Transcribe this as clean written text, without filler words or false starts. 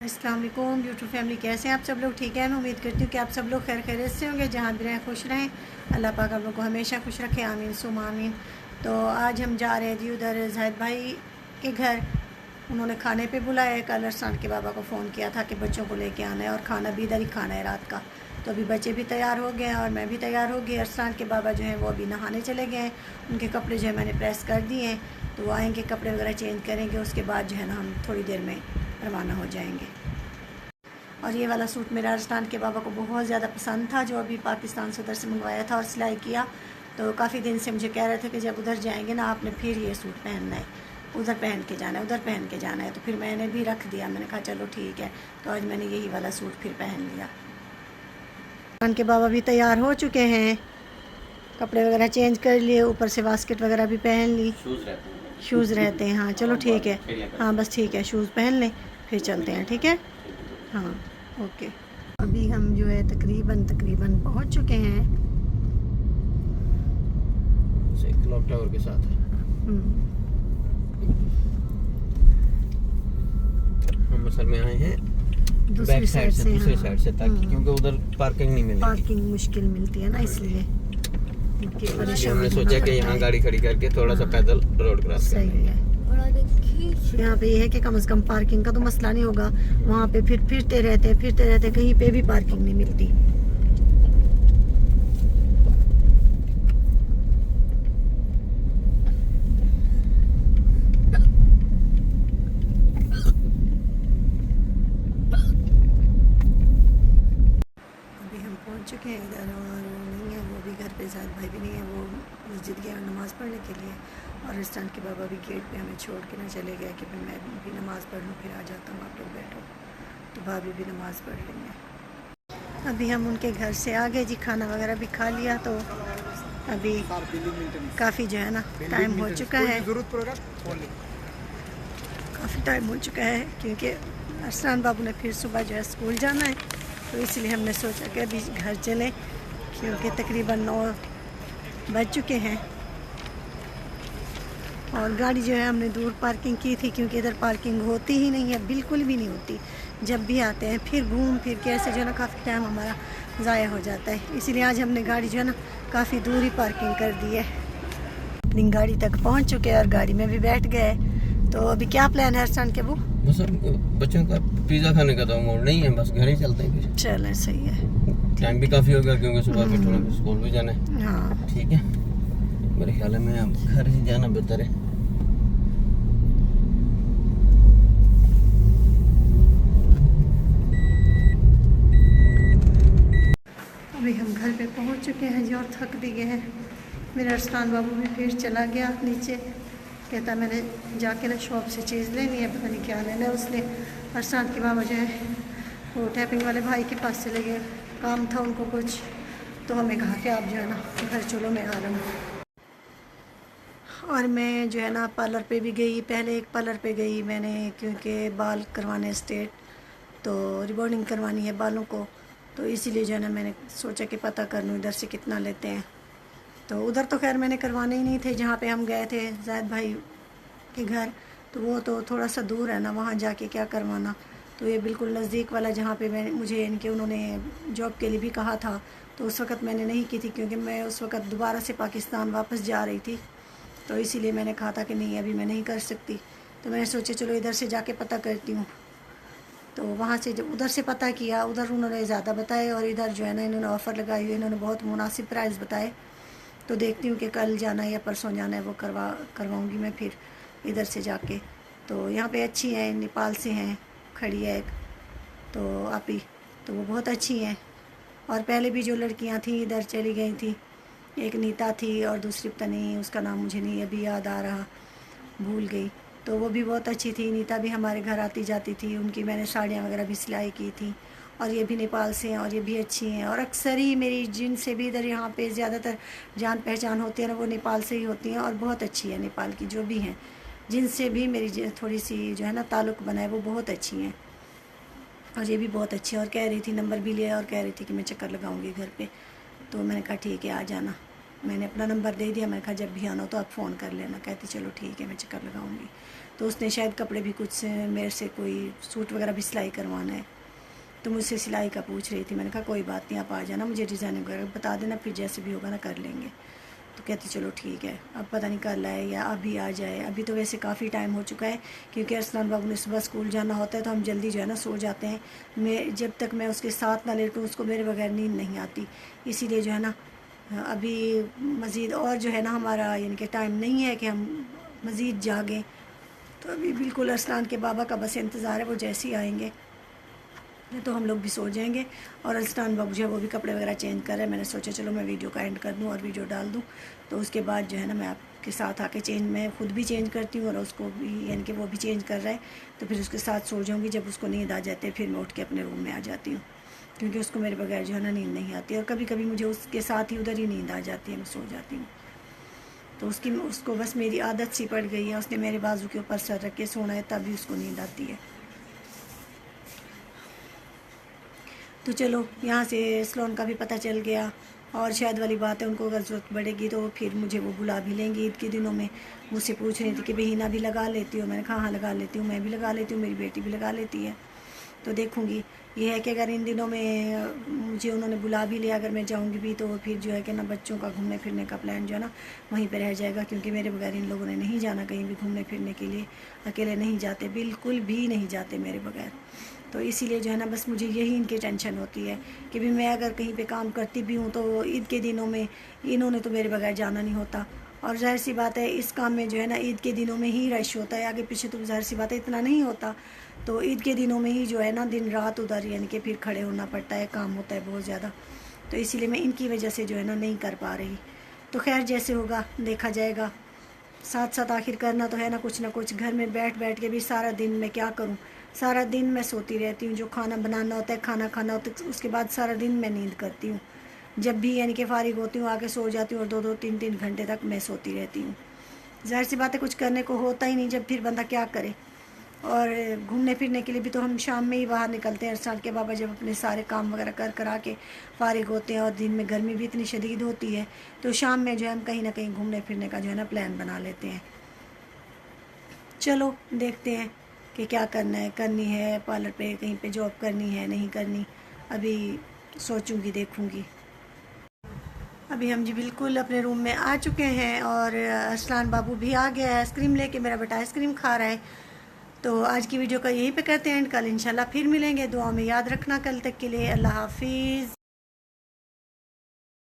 अस्सलाम वालेकुम YouTube family, कैसे हैं आप सब लोग? ठीक है, मैं उम्मीद करती हूँ कि आप सब लोग खैर खैरियत से होंगे, जहाँ भी रहें खुश रहें। अल्लाह पाक आप लोग को हमेशा खुश रखे, आमीन सुम आमीन। तो आज हम जा रहे हैं जी उधर जाहिद भाई के घर। उन्होंने खाने पे बुलाया है। कल अरसान के बाबा को फ़ोन किया था कि बच्चों को लेके आना है और खाना भी इधर ही खाना है रात का। तो अभी बच्चे भी तैयार हो गए हैं और मैं भी तैयार हो गई। अरसान के बाबा जो हैं वो अभी नहाने चले गए हैं। उनके कपड़े जो है मैंने प्रेस कर दिए हैं, तो वो आएँगे, कपड़े वगैरह चेंज करेंगे, उसके बाद जो है ना हम थोड़ी देर में रवाना हो जाएंगे। और ये वाला सूट मेरा अरसान के बाबा को बहुत ज़्यादा पसंद था, जो अभी पाकिस्तान से उधर से मंगवाया था और सिलाई किया। तो काफ़ी दिन से मुझे कह रहे थे कि जब उधर जाएंगे ना आपने फिर ये सूट पहनना है, उधर पहन के जाना है, उधर पहन के जाना है। तो फिर मैंने भी रख दिया, मैंने कहा चलो ठीक है। तो आज मैंने यही वाला सूट फिर पहन लिया। अरसान के बाबा भी तैयार हो चुके हैं, कपड़े वगैरह चेंज कर लिए, ऊपर से बास्केट वगैरह भी पहन ली। शूज़ रहते हैं, हाँ चलो ठीक है, हाँ बस ठीक है, शूज़ पहन लें फिर चलते हैं, ठीक है हाँ ओके। अभी हम जो है तकरीबन पहुंच चुके हैं क्लॉक टावर के साथ। हम असल में आए हैं दूसरी साइड से, दूसरी साइड से, ताकि क्योंकि उधर पार्किंग नहीं मिलेगी, पार्किंग मुश्किल मिलती है ना, इसलिए हमने सोचा कि यहाँ गाड़ी खड़ी करके थोड़ा सा पैदल रोड क्रॉस सही है। यहाँ पे ये है कि कम से कम पार्किंग का तो मसला नहीं होगा। वहाँ पे फिर फिरते रहते कहीं पे भी पार्किंग नहीं मिलती। अभी हम पहुँच चुके हैं इधर, और वो नहीं है, वो भी घर पे, जाहिद भाई भी नहीं है, वो मस्जिद गया नमाज़ पढ़ने के लिए। और अरसान के बाबा भी गेट पे हमें छोड़ के ना चले गए कि मैं भी नमाज़ पढ़ लूँ, फिर आ जाता हूँ, आप लोग बैठो। तो भाभी भी नमाज़ पढ़ रही हैं। अभी हम उनके घर से आ गए जी, खाना वगैरह भी खा लिया। तो अभी काफ़ी जो है ना टाइम हो चुका है, काफ़ी टाइम हो चुका है, क्योंकि अरसान बाबू ने फिर सुबह जो है स्कूल जाना है। तो इसलिए हमने सोचा कि अभी घर चलें, क्योंकि तकरीबन 9 बज चुके हैं। और गाड़ी जो है हमने दूर पार्किंग की थी, क्योंकि इधर पार्किंग होती ही नहीं है, बिल्कुल भी नहीं होती। जब भी आते हैं फिर घूम फिर के ऐसे जो है ना काफ़ी टाइम हमारा ज़ाया हो जाता है। इसीलिए आज हमने गाड़ी जो है ना काफ़ी दूर ही पार्किंग कर दी है। अपनी गाड़ी तक पहुंच चुके हैं और गाड़ी में भी बैठ गए। तो अभी क्या प्लान है अरसान के? वो बस बच्चों का पिज़्ज़ा खाने का तो मूड नहीं है, बस घर ही चलते हैं फिर। चलें, सही है। टाइम भी काफ़ी हो गया, क्योंकि सुबह फिर थोड़ा स्कूल भी जाना है। हाँ ठीक है, मेरे ख्याल में अब घर ही जाना बेहतर है। अभी हम घर पे पहुंच चुके हैं जी, और थक भी गए हैं। मेरा अरसान बाबू भी फिर चला गया नीचे, कहता मैंने जाके ना शॉप से चीज़ लेनी है, पता नहीं क्या लेना है उसने। अरसान के बाबा जो है वो टैपिंग वाले भाई के पास चले गए, काम था उनको कुछ। तो हमें कहा कि आप जो है ना घर चलो, मैं आ रहा हूँ। और मैं जो है ना पार्लर पे भी गई, पहले एक पार्लर पे गई मैंने, क्योंकि बाल करवाने स्ट्रेट, तो रिबॉन्डिंग करवानी है बालों को। तो इसीलिए जो है ना मैंने सोचा कि पता कर लूँ इधर से कितना लेते हैं। तो उधर तो खैर मैंने करवाने ही नहीं थे, जहाँ पे हम गए थे जाहिद भाई के घर, तो वो तो थोड़ा सा दूर है ना, वहाँ जाके क्या करवाना। तो ये बिल्कुल नज़दीक वाला, जहाँ पे मुझे इनके उन्होंने जॉब के लिए भी कहा था, तो उस वक़्त मैंने नहीं की थी, क्योंकि मैं उस वक़्त दोबारा से पाकिस्तान वापस जा रही थी। तो इसीलिए मैंने कहा था कि नहीं अभी मैं नहीं कर सकती। तो मैंने सोचा चलो इधर से जाके पता करती हूँ। तो वहाँ से जब उधर से पता किया, उधर उन्होंने ज़्यादा बताए, और इधर जो है ना इन्होंने ऑफ़र लगाई हुई, इन्होंने बहुत मुनासिब प्राइस बताए। तो देखती हूँ कि कल जाना है या परसों जाना है, वो करवाऊँगी मैं फिर इधर से जाके। तो यहाँ पे अच्छी हैं, नेपाल से हैं, खड़ी है एक, तो आप ही, तो वो बहुत अच्छी हैं। और पहले भी जो लड़कियाँ थी इधर चली गई थी, एक नीता थी और दूसरी पता नहीं उसका नाम मुझे नहीं अभी याद आ रहा, भूल गई। तो वो भी बहुत अच्छी थी, नीता भी हमारे घर आती जाती थी, उनकी मैंने साड़ियाँ वगैरह भी सिलाई की थी। और ये भी नेपाल से हैं और ये भी अच्छी हैं। और अक्सर ही मेरी जिनसे भी इधर यहाँ पे ज़्यादातर जान पहचान होती है ना, वो नेपाल से ही होती हैं, और बहुत अच्छी है नेपाल की जो भी हैं, जिनसे भी मेरी थोड़ी सी जो है ना ताल्लुक़ बना है, वो बहुत अच्छी हैं। और ये भी बहुत अच्छी है, और कह रही थी, नंबर भी लिया और कह रही थी कि मैं चक्कर लगाऊंगी घर पे। तो मैंने कहा ठीक है आ जाना, मैंने अपना नंबर दे दिया, मैंने कहा जब भी आना हो तो आप फ़ोन कर लेना। कहती चलो ठीक है मैं चक्कर लगाऊंगी। तो उसने शायद कपड़े भी कुछ मेरे से कोई सूट वगैरह भी सिलाई करवाना है, तो मुझसे सिलाई का पूछ रही थी। मैंने कहा कोई बात नहीं, आप आ जाना, मुझे डिज़ाइन वगैरह बता देना, फिर जैसे भी होगा ना कर लेंगे। तो कहती चलो ठीक है। अब पता नहीं कल आए या अभी आ जाए। अभी तो वैसे काफ़ी टाइम हो चुका है, क्योंकि अरसलान बाबू ने सुबह स्कूल जाना होता है तो हम जल्दी जो है ना सो जाते हैं। मैं जब तक मैं उसके साथ ना लेटूँ उसको मेरे बगैर नींद नहीं आती, इसीलिए जो है ना अभी मज़ीद और जो है ना हमारा यानी कि टाइम नहीं है कि हम मज़ीद जागें। तो अभी बिल्कुल अरसलान के बाबा का बस इंतज़ार है, वो जैसे ही आएंगे तो हम लोग भी सो जाएंगे। और अरसलान बाबू जो है वो भी कपड़े वगैरह चेंज कर रहे हैं। मैंने सोचा चलो मैं वीडियो का एंड कर दूं और वीडियो डाल दूं, तो उसके बाद जो है ना मैं आपके साथ आके चेंज, मैं खुद भी चेंज करती हूँ और उसको भी यानी कि वो भी चेंज कर रहा है, तो फिर उसके साथ सो जाऊँगी। जब उसको नींद आ जाती है फिर मैं उठ के अपने रूम में आ जाती हूँ, क्योंकि उसको मेरे बगैर जो है ना नींद नहीं आती। और कभी कभी मुझे उसके साथ ही उधर ही नींद आ जाती है, मैं सो जाती हूँ। तो उसको बस मेरी आदत सी पड़ गई है, उसने मेरे बाजू के ऊपर सर रख के सोना है तभी उसको नींद आती है। तो चलो यहाँ से सलोन का भी पता चल गया, और शायद वाली बात है उनको अगर ज़रूरत पड़ेगी तो फिर मुझे वो बुला भी लेंगी। ईद के दिनों में मुझसे पूछ रही थी कि बहीना भी लगा लेती हो, मैंने कहा हाँ लगा लेती हूँ, मैं भी लगा लेती हूँ, मेरी बेटी भी लगा लेती है। तो देखूँगी, ये है कि अगर इन दिनों में मुझे उन्होंने बुला भी लिया, अगर मैं जाऊँगी भी तो फिर जो है कि ना बच्चों का घूमने फिरने का प्लान जो है ना वहीं पर रह जाएगा, क्योंकि मेरे बगैर इन लोगों ने नहीं जाना कहीं भी घूमने फिरने के लिए। अकेले नहीं जाते, बिल्कुल भी नहीं जाते मेरे बगैर। तो इसीलिए जो है ना बस मुझे यही इनकी टेंशन होती है कि भी मैं अगर कहीं पे काम करती भी हूँ तो ईद के दिनों में इन्होंने तो मेरे बगैर जाना नहीं होता। और ज़ाहिर सी बात है इस काम में जो है ना ईद के दिनों में ही रश होता है, आगे पीछे तो ज़ाहिर सी बात है इतना नहीं होता। तो ईद के दिनों में ही जो है ना दिन रात उधर यानी कि फिर खड़े होना पड़ता है, काम होता है बहुत ज़्यादा। तो इसीलिए मैं इनकी वजह से जो है ना नहीं कर पा रही। तो खैर जैसे होगा देखा जाएगा। साथ साथ आखिर करना तो है ना कुछ। घर में बैठ बैठ के भी सारा दिन मैं क्या करूं, सारा दिन मैं सोती रहती हूँ। जो खाना बनाना होता है, खाना खाना होता है, उसके बाद सारा दिन मैं नींद करती हूँ। जब भी यानी कि फ़ारिग होती हूँ आके सो जाती हूँ, और 2-2 3-3 घंटे तक मैं सोती रहती हूँ। ज़ाहिर सी बात है कुछ करने को होता ही नहीं, जब फिर बंदा क्या करे। और घूमने फिरने के लिए भी तो हम शाम में ही बाहर निकलते हैं। अरसलान के बाबा जब अपने सारे काम वगैरह करा के फ़ारिग होते हैं, और दिन में गर्मी भी इतनी शदीद होती है, तो शाम में जो है हम कहीं ना कहीं घूमने फिरने का जो है ना प्लान बना लेते हैं। चलो देखते हैं कि क्या करना है, करनी है पार्लर पे कहीं पे जॉब करनी है नहीं करनी, अभी सोचूंगी देखूंगी। अभी हम जी बिल्कुल अपने रूम में आ चुके हैं, और अरसलान बाबू भी आ गया है आइसक्रीम लेके, मेरा बेटा आइसक्रीम खा रहा है। तो आज की वीडियो का यहीं पे करते हैं, कल इंशाल्लाह फिर मिलेंगे। दुआ में याद रखना, कल तक के लिए अल्लाह हाफिज़।